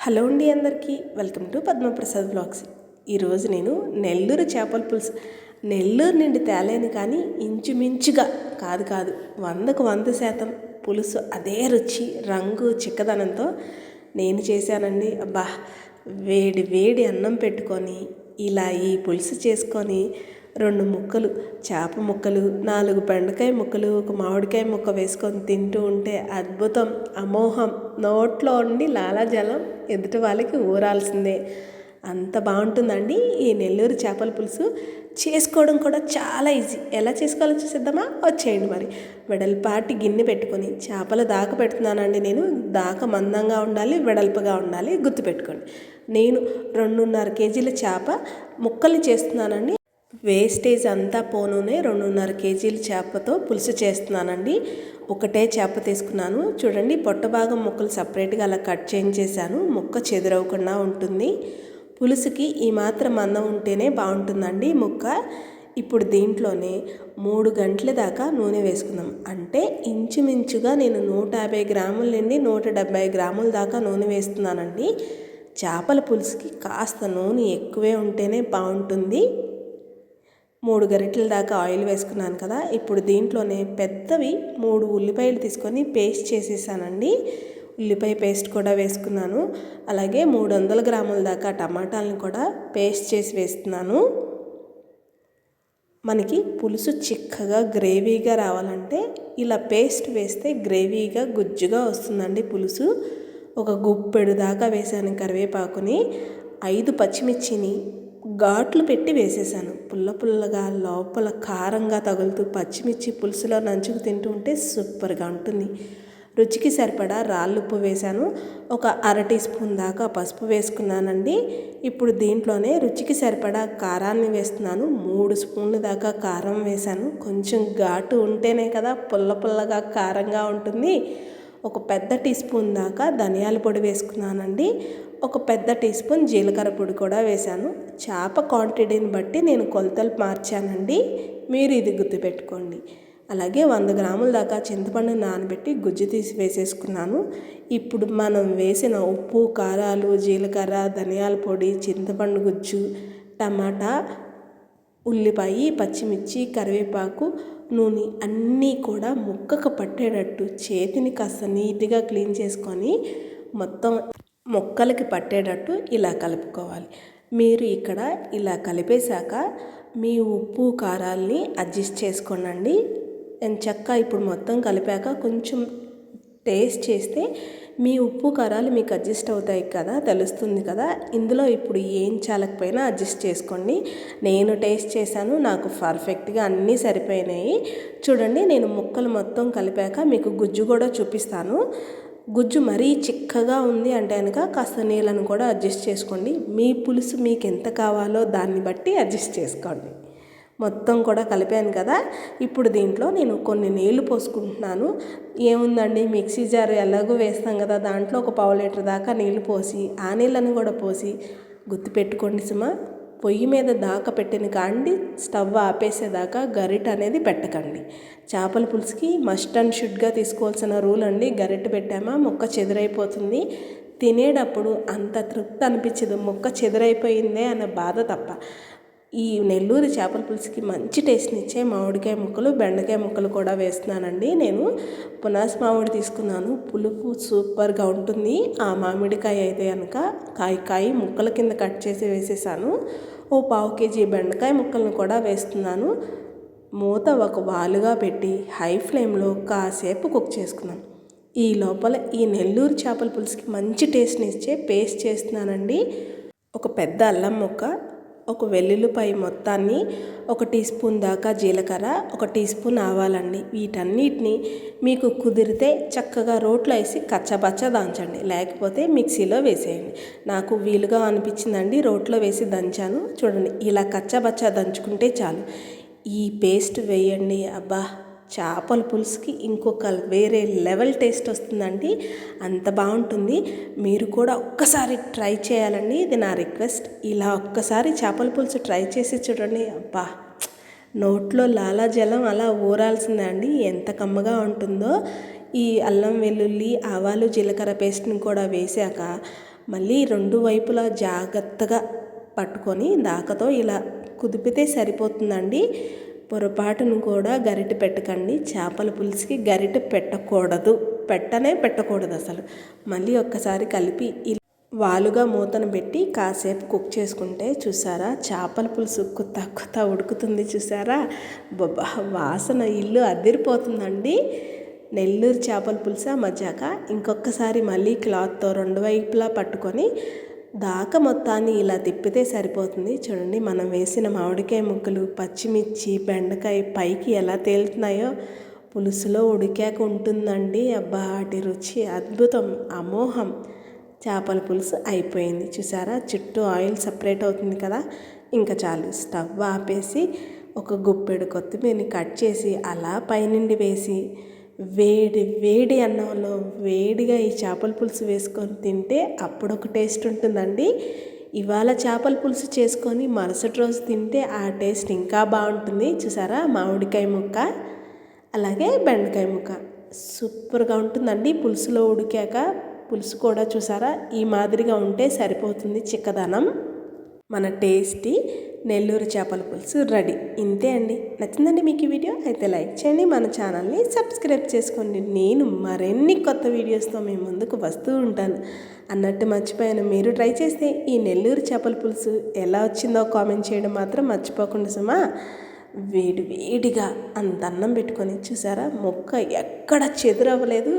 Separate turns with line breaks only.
Hello అండి, అందరికీ welcome to Padma Prasad blogs. ఈరోజు నేను నెల్లూరు చేపల పులుసు నెల్లూరు నుండి తేలేను, కానీ ఇంచుమించుగా కాదు 100కు 100% పులుసు అదే రుచి, రంగు, చిక్కదనంతో నేను చేశానండి. అబ్బా, వేడి వేడి అన్నం పెట్టుకొని ఇలా ఈ పులుసు చేసుకొని 2 ముక్కలు చేప ముక్కలు, 4 బెండకాయ ముక్కలు, ఒక మామిడికాయ ముక్క వేసుకొని తింటూ ఉంటే అద్భుతం, అమోఘం. నోట్లో ఉండి లాలాజలం ఎదుటి వాళ్ళకి ఊరాల్సిందే, అంత బాగుంటుందండి ఈ నెల్లూరు చేపల పులుసు. చేసుకోవడం కూడా చాలా ఈజీ. ఎలా చేసుకోవాలో చూసేద్దామా? వచ్చేయండి. మరి వెడల్పాటి గిన్నె పెట్టుకొని చేపలు దాక పెడుతున్నానండి. నేను దాక మందంగా ఉండాలి, వెడల్పుగా ఉండాలి, గుర్తుపెట్టుకోండి. నేను 2.5 కేజీల చేప ముక్కల్ని చేస్తున్నానండి. వేస్టేజ్ అంతా పోనూనే 2.5 కేజీల చేపతో పులుసు చేస్తున్నానండి. ఒకటే చేప తీసుకున్నాను. చూడండి, పొట్ట భాగం ముక్కలు సపరేట్గా అలా కట్ చేయించేసాను, ముక్క చెదిరవకుండా ఉంటుంది. పులుసుకి ఈ మాత్రం మందం ఉంటేనే బాగుంటుందండి ముక్క. ఇప్పుడు దీంట్లోనే 3 గంటల దాకా నూనె వేసుకుందాం. అంటే ఇంచుమించుగా నేను 150 గ్రాముల నుండి 170 గ్రాముల దాకా నూనె వేస్తున్నానండి. చేపల పులుసుకి కాస్త నూనె ఎక్కువే ఉంటేనే బాగుంటుంది. 3 గరిటెల దాకా ఆయిల్ వేసుకున్నాను కదా. ఇప్పుడు దీంట్లోనే పెద్దవి 3 ఉల్లిపాయలు తీసుకొని పేస్ట్ చేసేసానండి. ఉల్లిపాయ పేస్ట్ కూడా వేసుకున్నాను. అలాగే 300 గ్రాముల దాకా టమాటాలను కూడా పేస్ట్ చేసి వేస్తున్నాను. మనకి పులుసు చిక్కగా గ్రేవీగా రావాలంటే ఇలా పేస్ట్ వేస్తే గ్రేవీగా గుజ్జుగా వస్తుందండి పులుసు. ఒక గుప్పెడు దాకా వేసాను కరివేపాకుని. 5 పచ్చిమిర్చిని ఘాట్లు పెట్టి వేసేసాను. పుల్లగా లోపల కారంగా తగులుతూ పచ్చిమిర్చి పులుసులో నంచుకు తింటూ ఉంటే సూపర్గా ఉంటుంది. రుచికి సరిపడా రాళ్ళుప్పు వేశాను. ఒక 1/2 టీ స్పూన్ దాకా పసుపు వేసుకున్నానండి. ఇప్పుడు దీంట్లోనే రుచికి సరిపడా కారాన్ని వేస్తున్నాను. 3 స్పూన్ల దాకా కారం వేశాను. కొంచెం ఘాటు ఉంటేనే కదా పుల్లగా కారంగా ఉంటుంది. ఒక పెద్ద టీ స్పూన్ దాకా ధనియాల పొడి వేసుకున్నానండి. ఒక పెద్ద టీ స్పూన్ జీలకర్ర పొడి కూడా వేశాను. చేప క్వాంటిటీని బట్టి నేను కొలతలు మార్చానండి, మీరు ఇది గుర్తుపెట్టుకోండి. అలాగే 100 గ్రాముల దాకా చింతపండు నానబెట్టి గుజ్జు తీసి వేసేసుకున్నాను. ఇప్పుడు మనం వేసిన ఉప్పు, కారాలు, జీలకర్ర, ధనియాల పొడి, చింతపండు గుజ్జు, టమాటా, ఉల్లిపాయ, పచ్చిమిర్చి, కరివేపాకు, నూనె అన్నీ కూడా ముక్కకు పట్టేటట్టు చేతిని కాస్త నీట్గా క్లీన్ చేసుకొని మొత్తం ముక్కలకి పట్టేటట్టు ఇలా కలుపుకోవాలి. మీరు ఇక్కడ ఇలా కలిపేశాక మీ ఉప్పు కారాల్ని అడ్జస్ట్ చేసుకోండి. ఎంచక్కా ఇప్పుడు మొత్తం కలిపాక కొంచెం టేస్ట్ చేస్తే మీ ఉప్పు కారాలు మీకు అడ్జస్ట్ అవుతాయి కదా, తెలుస్తుంది కదా. ఇందులో ఇప్పుడు ఏం చాలకపోయినా అడ్జస్ట్ చేసుకోండి. నేను టేస్ట్ చేశాను, నాకు పర్ఫెక్ట్గా అన్నీ సరిపోయినాయి. చూడండి, నేను ముక్కలు మొత్తం కలిపాక మీకు గుజ్జు కూడా చూపిస్తాను. గుజ్జు మరీ చిక్కగా ఉంది అంటే కనుక కాస్త నీళ్ళను కూడా అడ్జస్ట్ చేసుకోండి. మీ పులుసు మీకు ఎంత కావాలో దాన్ని బట్టి అడ్జస్ట్ చేసుకోండి. మొత్తం కూడా కలిపాను కదా. ఇప్పుడు దీంట్లో నేను కొన్ని నీళ్లు పోసుకుంటున్నాను. ఏముందండి, మిక్సీ జార్ ఎలాగో వేస్తాం కదా, దాంట్లో ఒక 1/2 లీటర్ దాకా నీళ్లు పోసి ఆ నీళ్ళను కూడా పోసి గుర్తుపెట్టుకోండి సుమా, పొయ్యి మీద దాకా పెట్టిన కాండి స్టవ్ ఆపేసేదాకా గరిట అనేది పెట్టకండి. చేపల పులుసుకి మస్ట్ అండ్ షుడ్గా తీసుకోవాల్సిన రూల్ అండి. గరిట పెట్టామా ముక్క చెదిరైపోతుంది. తినేటప్పుడు అంత తృప్తి అనిపించదు, ముక్క చెదిరైపోయిందే అన్న బాధ తప్ప. ఈ నెల్లూరు చేపల పులుసుకి మంచి టేస్ట్నిచ్చే మామిడికాయ ముక్కలు, బెండకాయ ముక్కలు కూడా వేస్తున్నానండి. నేను పునాస మామిడి తీసుకున్నాను, పులుపు సూపర్గా ఉంటుంది. ఆ మామిడికాయ అయితే కనుక కాయ ముక్కల కింద కట్ చేసి వేసేసాను. ఓ 1/2 కేజీ బెండకాయ ముక్కలను కూడా వేస్తున్నాను. మూత ఒక వాలుగా పెట్టి హై ఫ్లేమ్లో కాసేపు కుక్ చేసుకున్నాం. ఈ లోపల ఈ నెల్లూరు చేపల పులుసుకి మంచి టేస్ట్నిచ్చే పేస్ట్ చేస్తున్నానండి. ఒక పెద్ద అల్లం ముక్క, ఒక వెల్లుల్లిపాయ మొత్తాన్ని, 1 టీ స్పూన్ దాకా జీలకర్ర, 1 టీ స్పూన్ ఆవాలండి. వీటన్నిటిని మీకు కుదిరితే చక్కగా రోట్లో వేసి కచ్చబచ్చ దంచండి, లేకపోతే మిక్సీలో వేసేయండి. నాకు వీలుగా అనిపించిందండి, రోట్లో వేసి దంచాను. చూడండి, ఇలా కచ్చబచ్చ దంచుకుంటే చాలు. ఈ పేస్ట్ వేయండి. అబ్బా, చేపల పులుసుకి ఇంకొక వేరే లెవెల్ టేస్ట్ వస్తుందండి, అంత బాగుంటుంది. మీరు కూడా ఒక్కసారి ట్రై చేయాలండి, ఇది నా రిక్వెస్ట్. ఇలా ఒక్కసారి చేపల పులుసు ట్రై చేసి చూడండి. అబ్బా, నోట్లో లాలాజలం అలా ఊరాల్సిందే అండి, ఎంత కమ్మగా ఉంటుందో. ఈ అల్లం వెల్లుల్లి ఆవాలు జీలకర్ర పేస్ట్ని కూడా వేసాక మళ్ళీ రెండు వైపులా జాగ్రత్తగా పట్టుకొని దాకతో ఇలా కుదిపితే సరిపోతుందండి. పొరపాటును కూడా గరిటె పెట్టకండి. చేపల పులుసుకి గరిటె పెట్టకూడదు అసలు. మళ్ళీ ఒక్కసారి కలిపి వాలుగా మూతను పెట్టి కాసేపు కుక్ చేసుకుంటే చూసారా చేపల పులుసు కొత్త ఉడుకుతుంది చూసారా. వాసన ఇల్లు అదిరిపోతుందండి. నెల్లూరు చేపల పులుసు మజ్జాక ఇంకొకసారి మళ్ళీ క్లాత్తో రెండు వైపులా పట్టుకొని దాకా మొత్తాన్ని ఇలా తిప్పితే సరిపోతుంది. చూడండి మనం వేసిన మామిడికాయ ముక్కలు, పచ్చిమిర్చి, బెండకాయ పైకి ఎలా తేలుతున్నాయో పులుసులో ఉడికాక ఉంటుందండి. అబ్బా వాటి రుచి అద్భుతం, అమోఘం. చేపల పులుసు అయిపోయింది చూసారా. చుట్టూ ఆయిల్ సపరేట్ అవుతుంది కదా. ఇంకా చాలు, స్టవ్ ఆపేసి ఒక గుప్పెడు కొత్తిమీరని కట్ చేసి అలా పైనుండి వేసి వేడి అన్నంలో వేడిగా ఈ చేపల పులుసు వేసుకొని తింటే అప్పుడొక టేస్ట్ ఉంటుందండి. ఇవాళ చేపల పులుసు చేసుకొని మరుసటి రోజు తింటే ఆ టేస్ట్ ఇంకా బాగుంటుంది. చూసారా మామిడికాయ ముక్క అలాగే బెండకాయ ముక్క సూపర్గా ఉంటుందండి. పులుసులో ఉడికాక పులుసు కూడా చూసారా ఈ మాదిరిగా ఉంటే సరిపోతుంది. చిక్కదనం మన టేస్టీ నెల్లూరు చేపల పులుసు రెడీ. ఇంతే అండి. నచ్చిందండి మీకు ఈ వీడియో? అయితే లైక్ చేయండి, మన ఛానల్ని సబ్స్క్రైబ్ చేసుకోండి. నేను మరిన్ని కొత్త వీడియోస్తో మీ ముందుకు వస్తూ ఉంటాను. అన్నట్టు మర్చిపోయాను, మీరు ట్రై చేస్తే ఈ నెల్లూరు చేపల పులుసు ఎలా వచ్చిందో కామెంట్ చేయడం మాత్రం మర్చిపోకుండా సుమా. వేడిగా అంత అన్నం పెట్టుకొని చూసారా ముక్క ఎక్కడ చెదురవ్వలేదు.